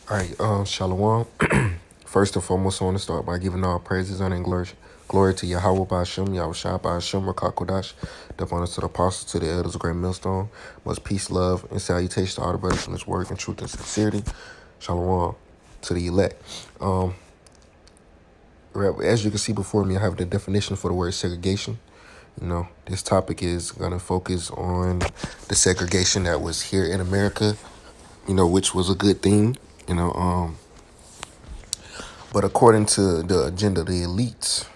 All right, Shalom. First and foremost, I want to start by giving all praises, honor, and glory to Yahweh Ba'Shem, Yahweh Shai Ba'Shem, Rakakodash, the honors to the apostles, to the elders of Great Millstone. Much peace, love, and salutation to all the brothers in this work and truth and sincerity. Shalom to the elect. Um, as you can see before me, I have the definition for the word segregation. This topic is going to focus on the segregation that was here in America, which was a good thing, but according to the agenda of the elites,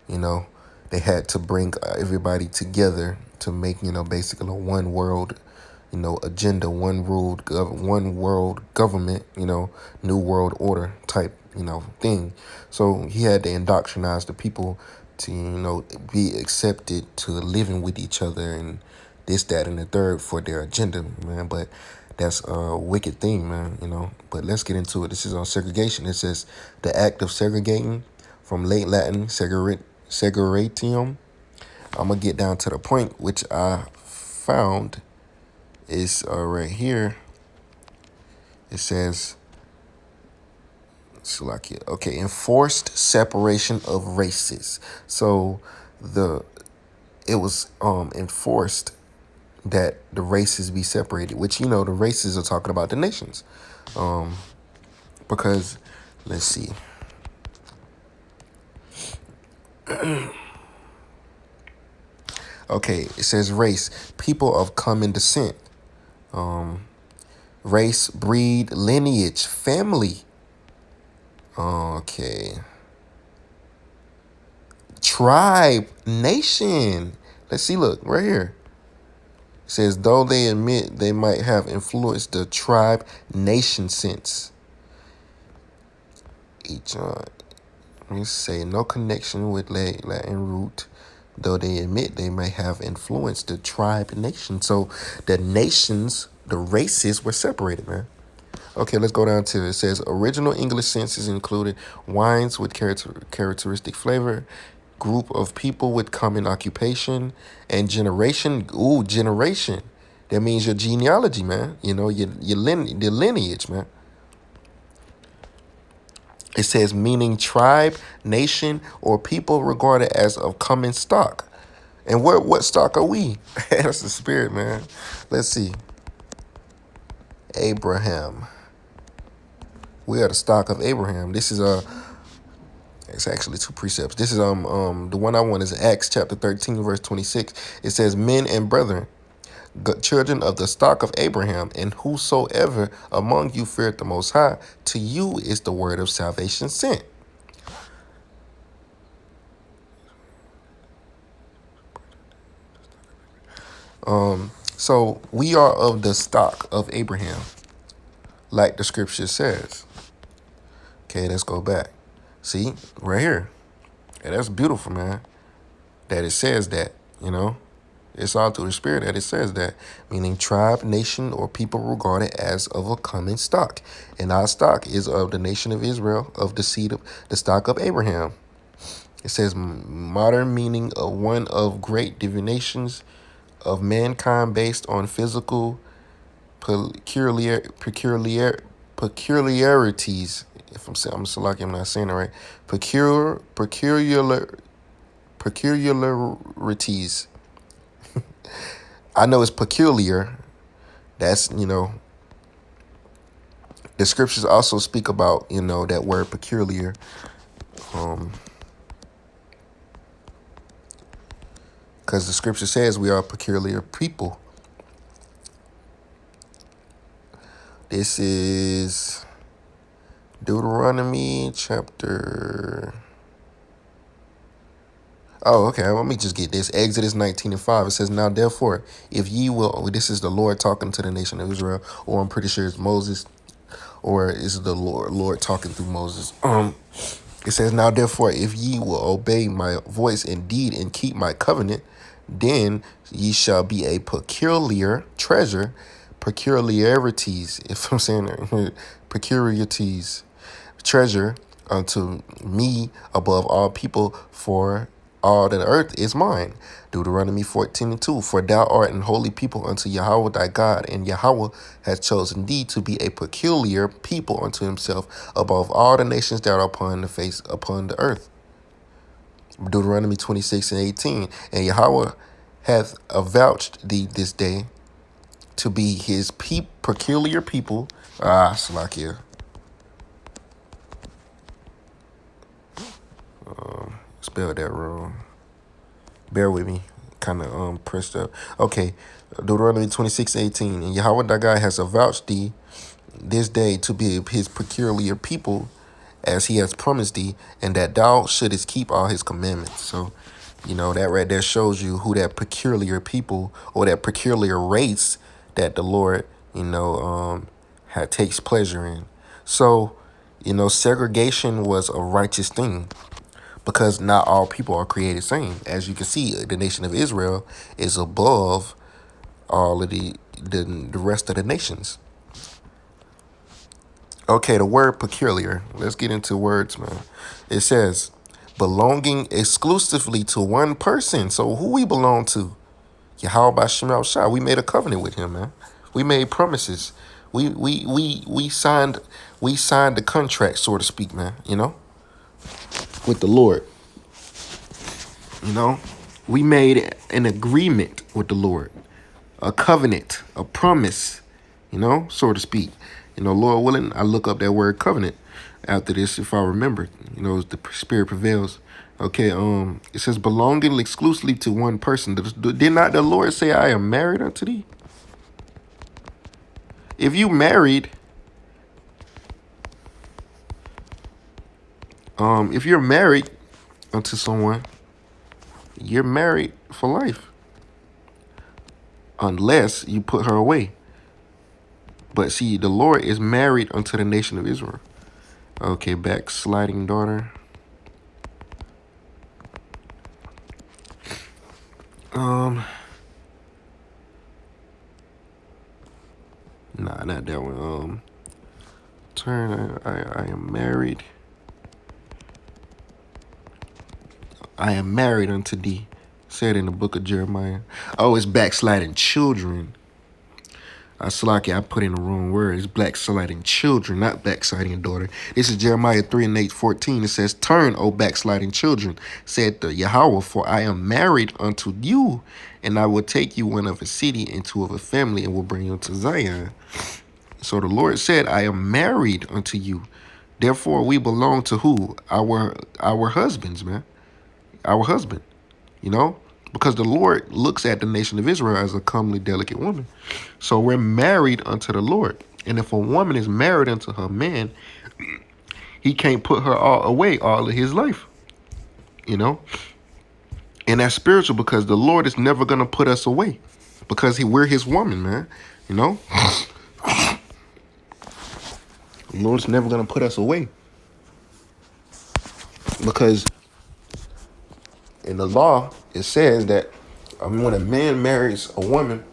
you know, they had to bring everybody together to make, basically a one world, agenda, one world government, new world order type, thing. So he had to indoctrinize the people to, be accepted to living with each other and this, that, and the third for their agenda, man. But that's a wicked thing, man, But let's get into it. This is on segregation. It says the act of segregating, from late Latin segregatium. I'm going to get down to the point, which I found is right here. It says, okay, enforced separation of races. So it was enforced that the races be separated, which, the races are talking about the nations. Because, let's see. Okay, it says race, people of common descent. Race, breed, lineage, family. Okay. Tribe, nation. Let's see, look, right here. It says, though they admit they might have influenced the tribe nation sense. Let me say, no connection with Latin root, though they admit they may have influenced the tribe nation. So the nations, the races were separated, man. Okay, let's go down to it. It says original English senses included wines with characteristic flavor, group of people with common occupation, and generation. Ooh, generation. That means your genealogy, man. Your lineage, man. It says meaning tribe, nation, or people regarded as of common stock. And what stock are we? That's the spirit, man. Let's see. Abraham. We are the stock of Abraham. This is it's actually two precepts. This is the one I want is Acts chapter 13, verse 26. It says, men and brethren, children of the stock of Abraham, and whosoever among you feared the Most High, to you is the word of salvation sent. So we are of the stock of Abraham, like the scripture says. Okay, let's go back. See, right here. And that's beautiful, man, that it says that, It's all through the spirit that it says that, meaning tribe, nation, or people regarded as of a common stock. And our stock is of the nation of Israel, of the seed of the stock of Abraham. It says modern meaning of one of great divinations of mankind based on physical peculiarities. If I'm so lucky I'm not saying it right. Peculiarities. I know it's peculiar. That's, the scriptures also speak about, that word peculiar. Because the scripture says we are a peculiar people. This is Deuteronomy chapter... Oh, okay. Let me just get this. Exodus 19:5. It says, now therefore, if ye will, this is the Lord talking to the nation of Israel, or I'm pretty sure it's Moses, or is the Lord talking through Moses. It says, now therefore, if ye will obey my voice indeed and keep my covenant, then ye shall be a peculiar treasure, peculiarities, if I'm saying that, peculiarities, treasure unto me above all people, for all the earth is mine. Deuteronomy 14:2. For thou art an holy people unto Yahweh thy God, and Yahweh has chosen thee to be a peculiar people unto himself above all the nations that are upon the earth. Deuteronomy 26:18. And Yahweh hath avouched thee this day to be his peculiar people. Slakia. Spelled that wrong. Bear with me. Kind of pressed up. Okay. Deuteronomy 26:18. And Yahweh thy God has avouched thee this day to be his peculiar people, as he has promised thee, and that thou shouldest keep all his commandments. So, that right there shows you who that peculiar people or that peculiar race that the Lord, takes pleasure in. So, segregation was a righteous thing because not all people are created same. As you can see, the nation of Israel is above all of the rest of the nations. Okay, the word peculiar. Let's get into words, man. It says belonging exclusively to one person. So who we belong to? Yahweh B'Shem Shah. We made a covenant with him, man. We made promises. We signed the contract, so to speak, man, with the Lord. We made an agreement with the Lord, a covenant, a promise, so to speak. Lord willing, I look up that word covenant after this if I remember. The spirit prevails. Okay, it says belonging exclusively to one person. Did not the Lord say, I am married unto thee? If you married, if you're married unto someone, you're married for life. Unless you put her away. But see, the Lord is married unto the nation of Israel. Okay, backsliding daughter. Nah, not that one. Turn. I am married. I am married unto thee. Said in the book of Jeremiah. Oh, it's backsliding children. I put in the wrong word. It's backsliding children, not backsliding daughter. This is Jeremiah 3:14. It says, turn, O backsliding children, said the Yahweh, for I am married unto you, and I will take you one of a city and two of a family, and will bring you to Zion. So the Lord said, I am married unto you. Therefore, we belong to who? Our husbands, man. Our husband, because the Lord looks at the nation of Israel as a comely, delicate woman. So we're married unto the Lord. And if a woman is married unto her man, he can't put her away all of his life, And that's spiritual because the Lord is never going to put us away because we're his woman, man. The Lord's never going to put us away because in the law, it says that when a man marries a woman,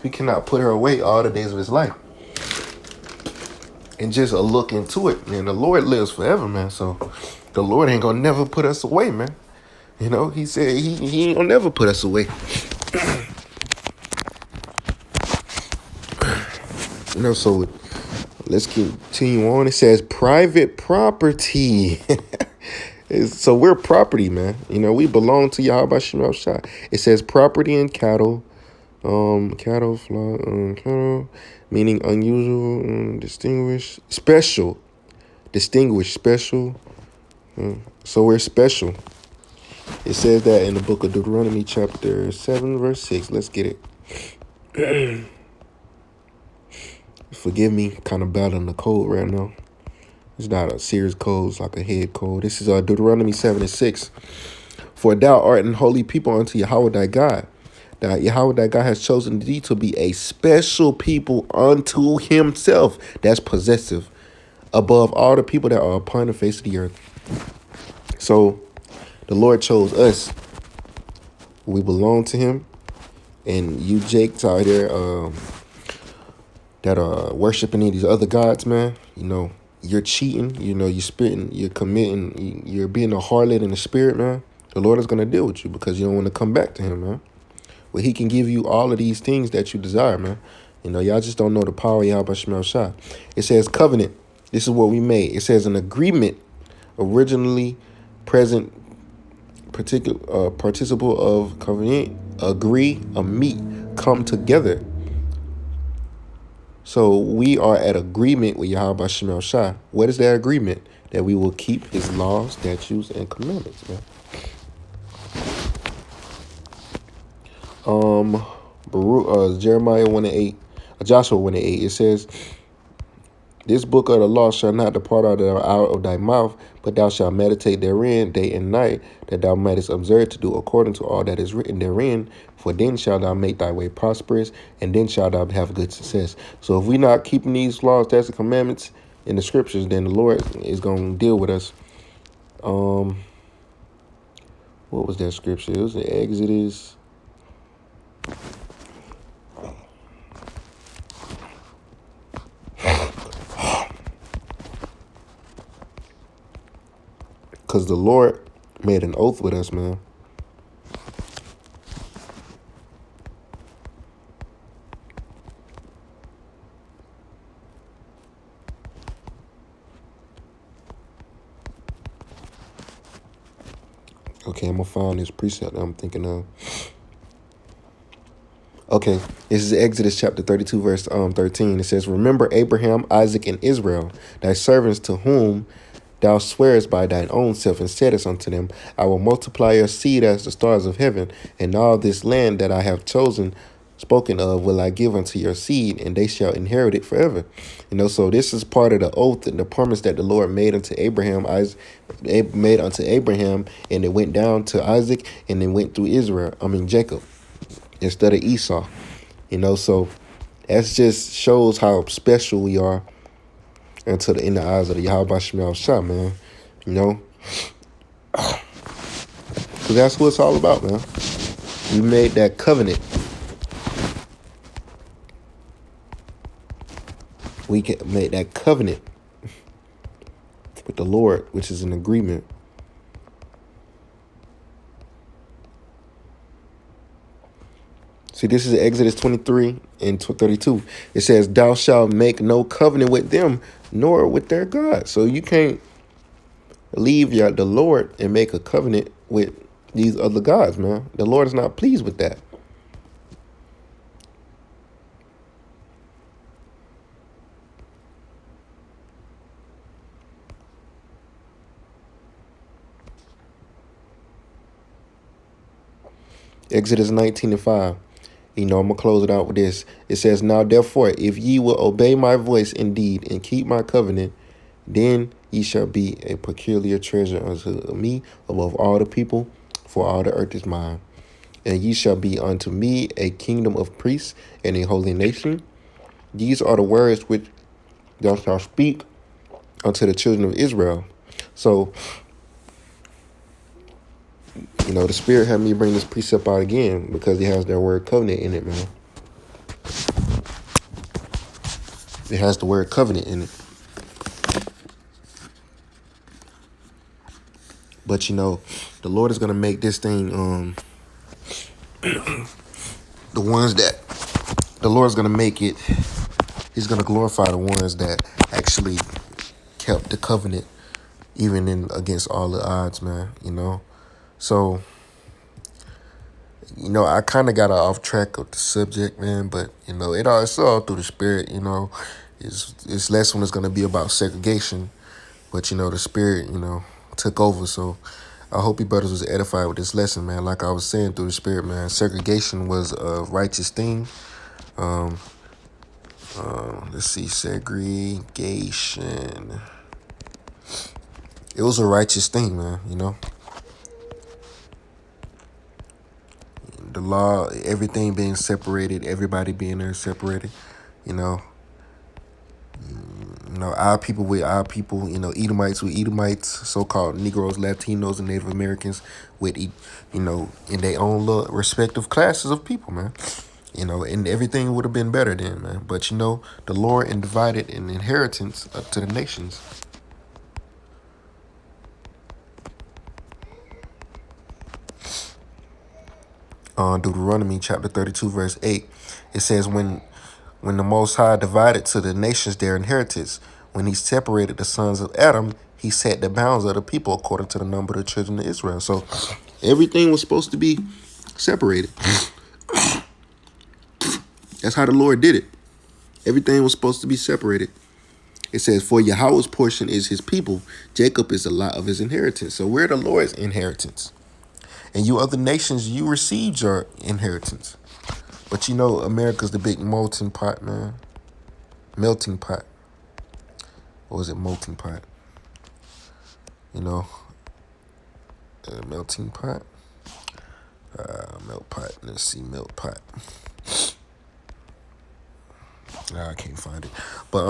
he cannot put her away all the days of his life. And just a look into it, man, the Lord lives forever, man. So the Lord ain't gonna never put us away, man. He said he ain't gonna never put us away. So let's continue on. It says private property. So we're property, man. We belong to Yahweh B'Shem Shah. It says property and cattle. Cattle, meaning unusual, distinguished, special. So we're special. It says that in the book of Deuteronomy chapter 7, verse 6. Let's get it. Forgive me, kind of battling the cold right now. It's not a serious cold, it's like a head cold. This is Deuteronomy 7:6. For thou art an holy people unto Yahweh thy God. That Yahweh thy God has chosen thee to be a special people unto himself. That's possessive. Above all the people that are upon the face of the earth. So the Lord chose us. We belong to him. And you Jakes out there that are worshiping these other gods, man, you're cheating, you're spitting, you're committing, you're being a harlot in the spirit, man. The Lord is going to deal with you because you don't want to come back to him, man. But he can give you all of these things that you desire, man. Y'all just don't know the power of Yahweh Shemel Shah. It says covenant. This is what we made. It says an agreement, originally present, particular participle of covenant, agree, a meet, come together. So we are at agreement with Yahweh Shemel Shah. What is that agreement? That we will keep his laws, statutes, and commandments, man. Jeremiah 1:8, Joshua 1:8. It says, "This book of the law shall not depart out of thy mouth, but thou shalt meditate therein day and night, that thou mightest observe to do according to all that is written therein. For then shalt thou make thy way prosperous, and then shalt thou have good success." So if we're not keeping these laws, statutes, and commandments in the scriptures, then the Lord is going to deal with us. What was that scripture? It was in Exodus. Because the Lord made an oath with us, man. Okay, I'm going to find this precept that I'm thinking of. Okay, this is Exodus chapter 32, verse 13. It says, "Remember Abraham, Isaac, and Israel, thy servants, to whom thou swearest by thine own self, and saidest unto them, I will multiply your seed as the stars of heaven, and all this land that I have spoken of, will I give unto your seed, and they shall inherit it forever." So this is part of the oath and the promise that the Lord made unto Abraham, and it went down to Isaac, and it went through Jacob, instead of Esau. So that just shows how special we are in the eyes of the Yahweh Shemel Shah, man. Because that's what it's all about, man. We made that covenant. We can make that covenant with the Lord, which is an agreement. See, this is Exodus 23 and 32. It says, "Thou shalt make no covenant with them, nor with their God." So you can't leave the Lord and make a covenant with these other gods, man. The Lord is not pleased with that. Exodus 19:5. I'm going to close it out with this. It says, "Now therefore, if ye will obey my voice indeed, and keep my covenant, then ye shall be a peculiar treasure unto me above all the people, for all the earth is mine. And ye shall be unto me a kingdom of priests and a holy nation. These are the words which thou shalt speak unto the children of Israel." So, the Spirit had me bring this precept out again because it has that word covenant in it, man. It has the word covenant in it. But, the Lord is going to make this thing, the ones that the Lord's going to make it, he's going to glorify the ones that actually kept the covenant, even against all the odds, man, So, I kind of got off track of the subject, man, but, it's all through the Spirit, This lesson is going to be about segregation, but, the Spirit, took over. So I hope you brothers was edified with this lesson, man. Like I was saying, through the Spirit, man, segregation was a righteous thing. Let's see, segregation. It was a righteous thing, man, The law, everything being separated, everybody being there separated, our people with our people, Edomites with Edomites, so-called Negroes, Latinos, and Native Americans with, in their own little respective classes of people, man. And everything would have been better then, man. But, the Lord divided an inheritance up to the nations. Deuteronomy chapter 32, verse 8. It says, when the Most High divided to the nations their inheritance, when he separated the sons of Adam, he set the bounds of the people according to the number of the children of Israel. So everything was supposed to be separated. That's how the Lord did it. Everything was supposed to be separated. It says, for Yahweh's portion is his people. Jacob is a lot of his inheritance. So we're the Lord's inheritance. And you other nations, you received your inheritance. But you know, America's the big molten pot, man. Melting pot. Or is it molten pot? You know, melting pot. Melt pot. Let's see, melt pot. I can't find it. But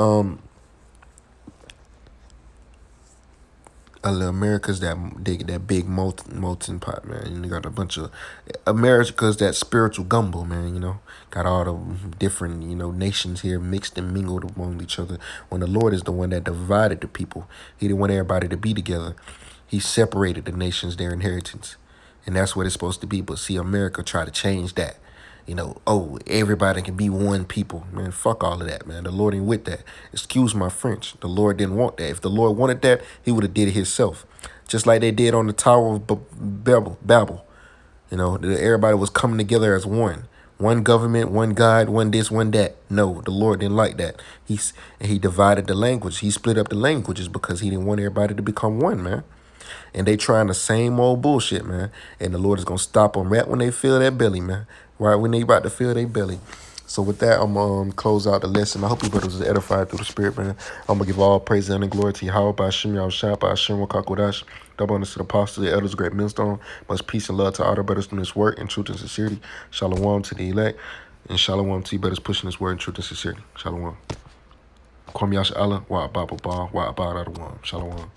America's that big molten pot, man. And you got a bunch of America's that spiritual gumbo, man. You know, got all the different nations here mixed and mingled among each other. When the Lord is the one that divided the people, he didn't want everybody to be together. He separated the nations their inheritance, and that's what it's supposed to be. But see, America tried to change that. Oh, everybody can be one people. Man, fuck all of that, man. The Lord ain't with that. Excuse my French. The Lord didn't want that. If the Lord wanted that, he would have did it himself. Just like they did on the Tower of Babel. Everybody was coming together as one. One government, one God, one this, one that. No, the Lord didn't like that. He divided the language. He split up the languages because he didn't want everybody to become one, man. And they trying the same old bullshit, man. And the Lord is going to stop them right when they feel that belly, man. Right when they about to feel their belly. So with that, I'm going to close out the lesson. I hope you brothers was edified through the Spirit, man. I'm going to give all praise and glory to Yahweh, by Hashem, Yahushua, by Hashem, Wakakodash. Double honors to the apostles, the elders, great millstone. Much peace and love to all the brothers doing this work in truth and sincerity. Shalom to the elect. And shalom to you brothers pushing this word in truth and sincerity. Shalom. Kwam Yasha Allah, wa ababa ba, wa abada Shalom.